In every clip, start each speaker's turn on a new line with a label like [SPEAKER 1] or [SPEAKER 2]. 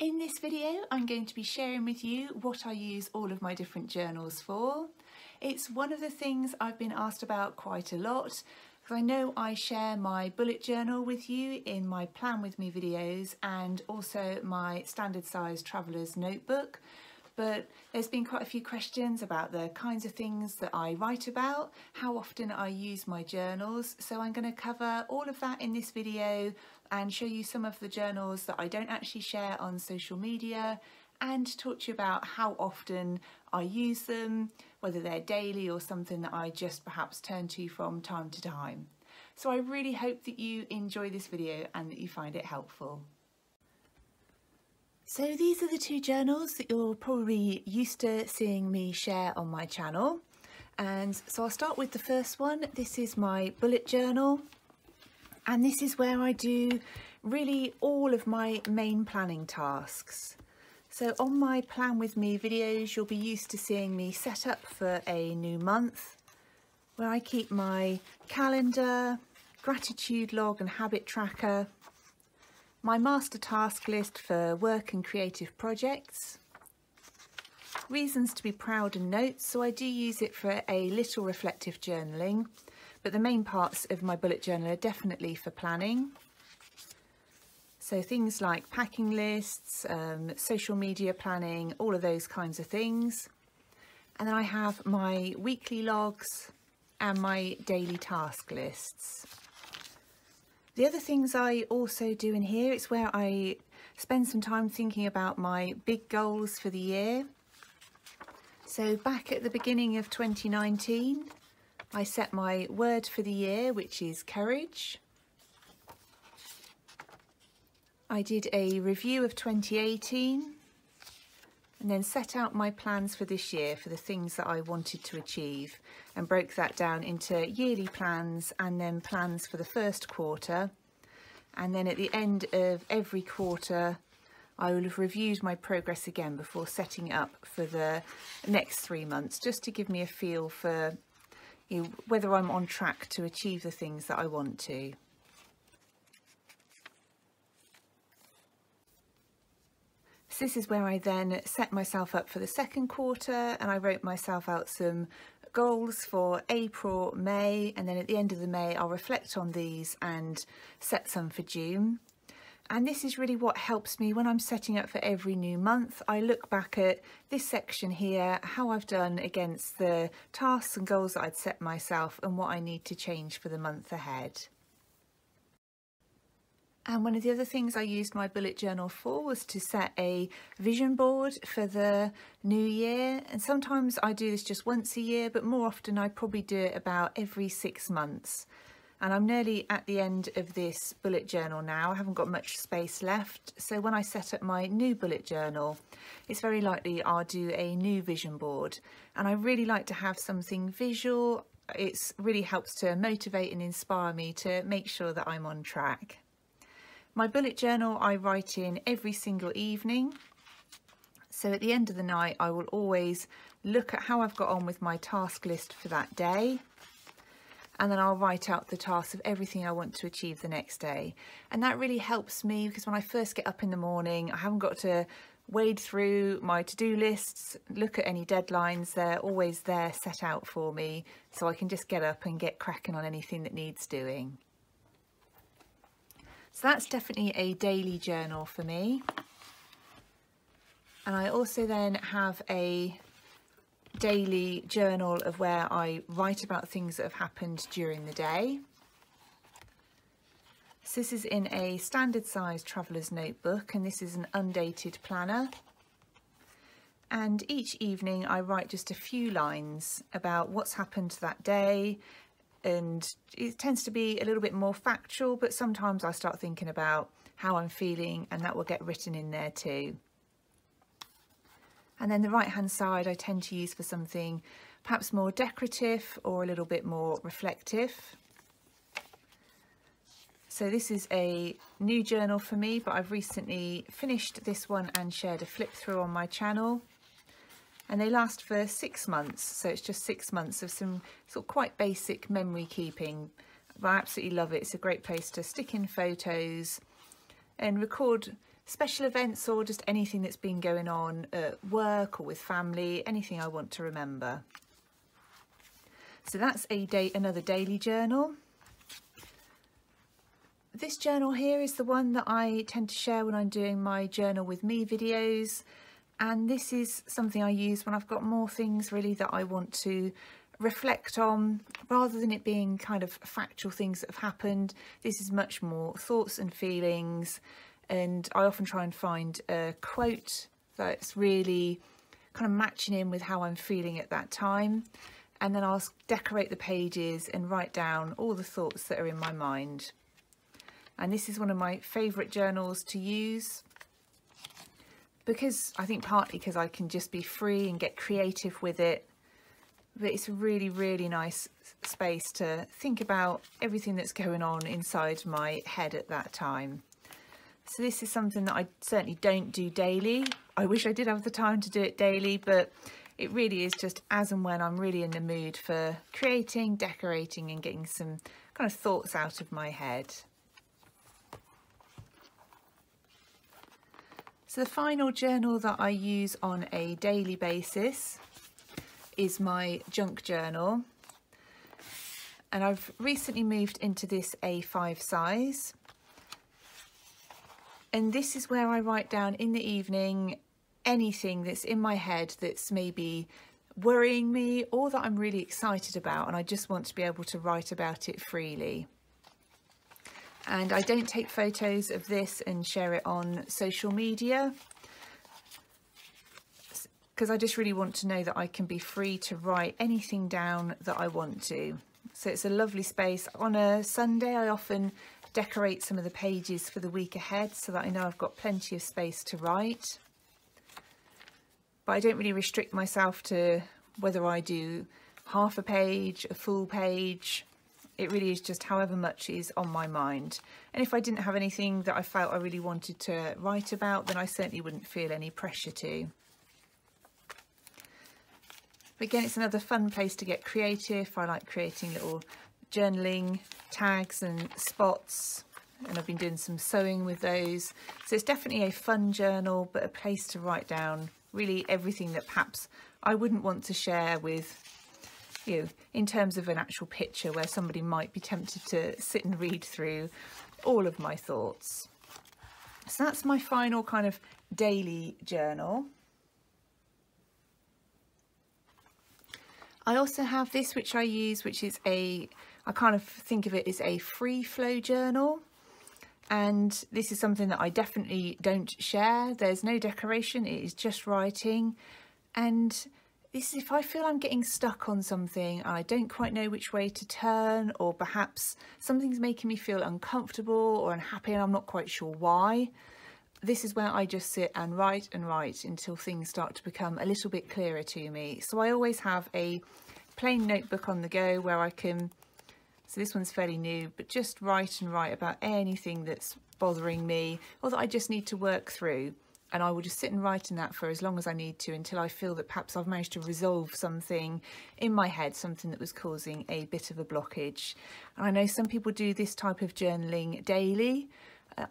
[SPEAKER 1] In this video, I'm going to be sharing with you what I use all of my different journals for. It's one of the things I've been asked about quite a lot, because I know I share my bullet journal with you in my Plan With Me videos and also my standard size traveller's notebook. But there's been quite a few questions about the kinds of things that I write about, how often I use my journals. So I'm going to cover all of that in this video and show you some of the journals that I don't actually share on social media and talk to you about how often I use them, whether they're daily or something that I just perhaps turn to from time to time. So I really hope that you enjoy this video and that you find it helpful. So these are the two journals that you're probably used to seeing me share on my channel. And so I'll start with the first one. This is my bullet journal. And this is where I do really all of my main planning tasks. So on my Plan With Me videos, you'll be used to seeing me set up for a new month, where I keep my calendar, gratitude log and habit tracker, my master task list for work and creative projects, reasons to be proud and notes, so I do use it for a little reflective journaling, but the main parts of my bullet journal are definitely for planning. So things like packing lists, social media planning, all of those kinds of things. And then I have my weekly logs and my daily task lists. The other things I also do in here, it's where I spend some time thinking about my big goals for the year. So back at the beginning of 2019, I set my word for the year, which is courage. I did a review of 2018 and then set out my plans for this year for the things that I wanted to achieve and broke that down into yearly plans and then plans for the first quarter. And then at the end of every quarter, I will have reviewed my progress again before setting it up for the next 3 months, just to give me a feel for whether I'm on track to achieve the things that I want to. So this is where I then set myself up for the second quarter, and I wrote myself out some goals for April, May, and then at the end of the May I'll reflect on these and set some for June. And this is really what helps me when I'm setting up for every new month. I look back at this section here, how I've done against the tasks and goals that I'd set myself and what I need to change for the month ahead. And one of the other things I used my bullet journal for was to set a vision board for the new year. And sometimes I do this just once a year, but more often I probably do it about every 6 months. And I'm nearly at the end of this bullet journal now. I haven't got much space left. So when I set up my new bullet journal, it's very likely I'll do a new vision board. And I really like to have something visual. It really helps to motivate and inspire me to make sure that I'm on track. My bullet journal I write in every single evening. So at the end of the night, I will always look at how I've got on with my task list for that day. And then I'll write out the tasks of everything I want to achieve the next day. And that really helps me because when I first get up in the morning, I haven't got to wade through my to-do lists, look at any deadlines. They're always there set out for me, so I can just get up and get cracking on anything that needs doing. So that's definitely a daily journal for me. And I also then have a daily journal of where I write about things that have happened during the day. So this is in a standard size traveller's notebook, and this is an undated planner. And each evening I write just a few lines about what's happened that day. And it tends to be a little bit more factual, but sometimes I start thinking about how I'm feeling, and that will get written in there too. And then the right hand side I tend to use for something perhaps more decorative or a little bit more reflective. So this is a new journal for me, but I've recently finished this one and shared a flip through on my channel. And they last for 6 months, so it's just 6 months of some sort of quite basic memory keeping. I absolutely love it. It's a great place to stick in photos and record special events or just anything that's been going on at work or with family, anything I want to remember. So that's another daily journal. This journal here is the one that I tend to share when I'm doing my journal with me videos, and this is something I use when I've got more things really that I want to reflect on, rather than it being kind of factual things that have happened. This is much more thoughts and feelings, and I often try and find a quote that's really kind of matching in with how I'm feeling at that time, and then I'll decorate the pages and write down all the thoughts that are in my mind. And this is one of my favourite journals to use, because I think partly because I can just be free and get creative with it, but it's a really, really nice space to think about everything that's going on inside my head at that time. So this is something that I certainly don't do daily. I wish I did have the time to do it daily, but it really is just as and when I'm really in the mood for creating, decorating and getting some kind of thoughts out of my head. So the final journal that I use on a daily basis is my junk journal, and I've recently moved into this A5 size, and this is where I write down in the evening anything that's in my head that's maybe worrying me or that I'm really excited about, and I just want to be able to write about it freely. And I don't take photos of this and share it on social media, because I just really want to know that I can be free to write anything down that I want to. So it's a lovely space. On a Sunday, I often decorate some of the pages for the week ahead so that I know I've got plenty of space to write. But I don't really restrict myself to whether I do half a page, a full page. It really is just however much is on my mind. And if I didn't have anything that I felt I really wanted to write about, then I certainly wouldn't feel any pressure to. But again, it's another fun place to get creative. I like creating little journaling tags and spots, and I've been doing some sewing with those. So it's definitely a fun journal, but a place to write down really everything that perhaps I wouldn't want to share with you in terms of an actual picture where somebody might be tempted to sit and read through all of my thoughts. So that's my final kind of daily journal. I also have this, which I use, which is I kind of think of it as a free flow journal. And this is something that I definitely don't share. There's no decoration, it is just writing. And this is if I feel I'm getting stuck on something, I don't quite know which way to turn, or perhaps something's making me feel uncomfortable or unhappy and I'm not quite sure why. This is where I just sit and write until things start to become a little bit clearer to me. So I always have a plain notebook on the go where I can, so this one's fairly new, but just write about anything that's bothering me or that I just need to work through. And I will just sit and write in that for as long as I need to, until I feel that perhaps I've managed to resolve something in my head, something that was causing a bit of a blockage. And I know some people do this type of journaling daily.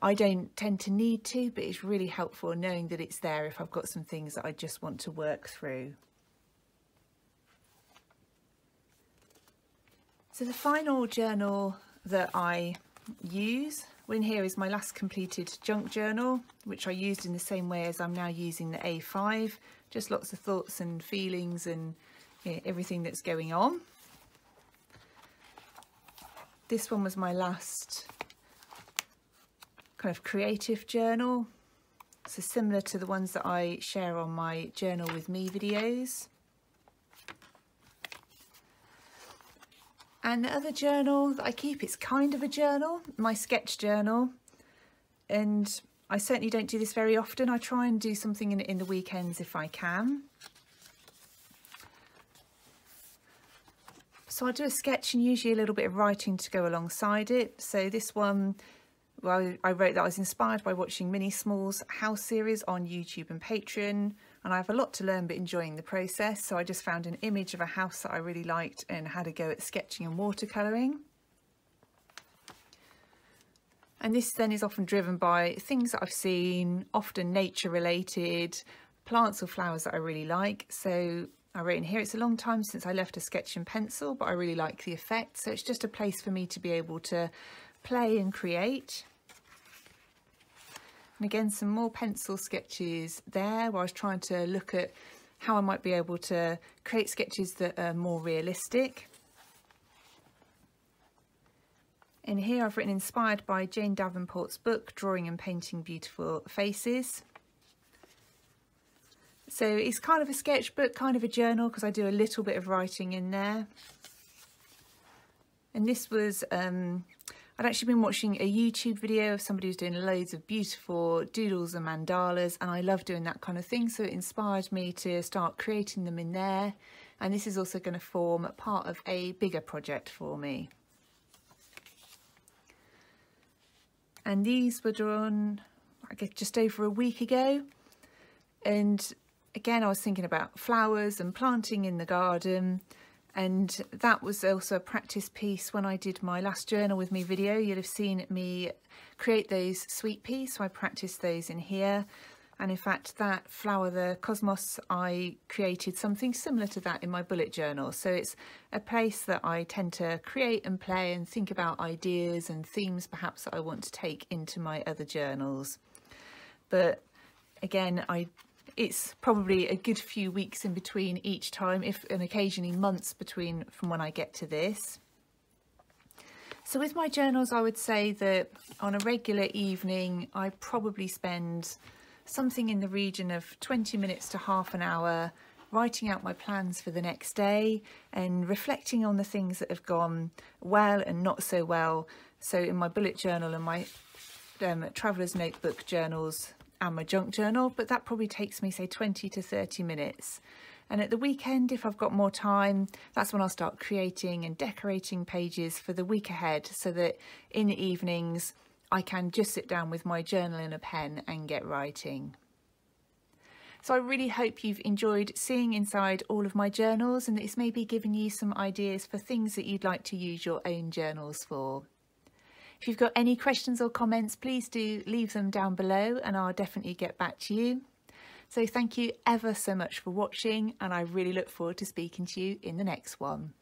[SPEAKER 1] I don't tend to need to, but it's really helpful knowing that it's there if I've got some things that I just want to work through. So the final journal that I use in here is my last completed junk journal, which I used in the same way as I'm now using the A5, just lots of thoughts and feelings and everything that's going on. This one was my last kind of creative journal, so similar to the ones that I share on my Journal with Me videos. And the other journal that I keep, it's kind of a journal, my sketch journal, and I certainly don't do this very often. I try and do something in the weekends if I can. So I do a sketch and usually a little bit of writing to go alongside it. So this one, well, I wrote that I was inspired by watching Minnie Small's house series on YouTube and Patreon, and I have a lot to learn but enjoying the process. So I just found an image of a house that I really liked and had a go at sketching and watercolouring. And this then is often driven by things that I've seen, often nature related, plants or flowers that I really like. So I wrote in here, it's a long time since I left a sketch and pencil, but I really like the effect. So it's just a place for me to be able to play and create. And again, some more pencil sketches there where I was trying to look at how I might be able to create sketches that are more realistic. In here I've written inspired by Jane Davenport's book, Drawing and Painting Beautiful Faces. So it's kind of a sketchbook, kind of a journal, because I do a little bit of writing in there. And this was, I'd actually been watching a YouTube video of somebody who's doing loads of beautiful doodles and mandalas, and I love doing that kind of thing, so it inspired me to start creating them in there. And this is also going to form part of a bigger project for me. And these were drawn, I guess, just over a week ago. And again, I was thinking about flowers and planting in the garden. And that was also a practice piece when I did my last journal with me video. You'll have seen me create those sweet peas. So I practiced those in here. And in fact, that flower, the cosmos, I created something similar to that in my bullet journal. So it's a place that I tend to create and play and think about ideas and themes perhaps that I want to take into my other journals. But again, it's probably a good few weeks in between each time, and occasionally months between from when I get to this. So with my journals, I would say that on a regular evening, I probably spend something in the region of 20 minutes to half an hour writing out my plans for the next day and reflecting on the things that have gone well and not so well. So in my bullet journal and my traveller's notebook journals and my junk journal, but that probably takes me say 20 to 30 minutes. And at the weekend, if I've got more time, that's when I'll start creating and decorating pages for the week ahead, so that in the evenings I can just sit down with my journal and a pen and get writing. So I really hope you've enjoyed seeing inside all of my journals, and it's maybe given you some ideas for things that you'd like to use your own journals for. If you've got any questions or comments, please do leave them down below and I'll definitely get back to you. So thank you ever so much for watching, and I really look forward to speaking to you in the next one.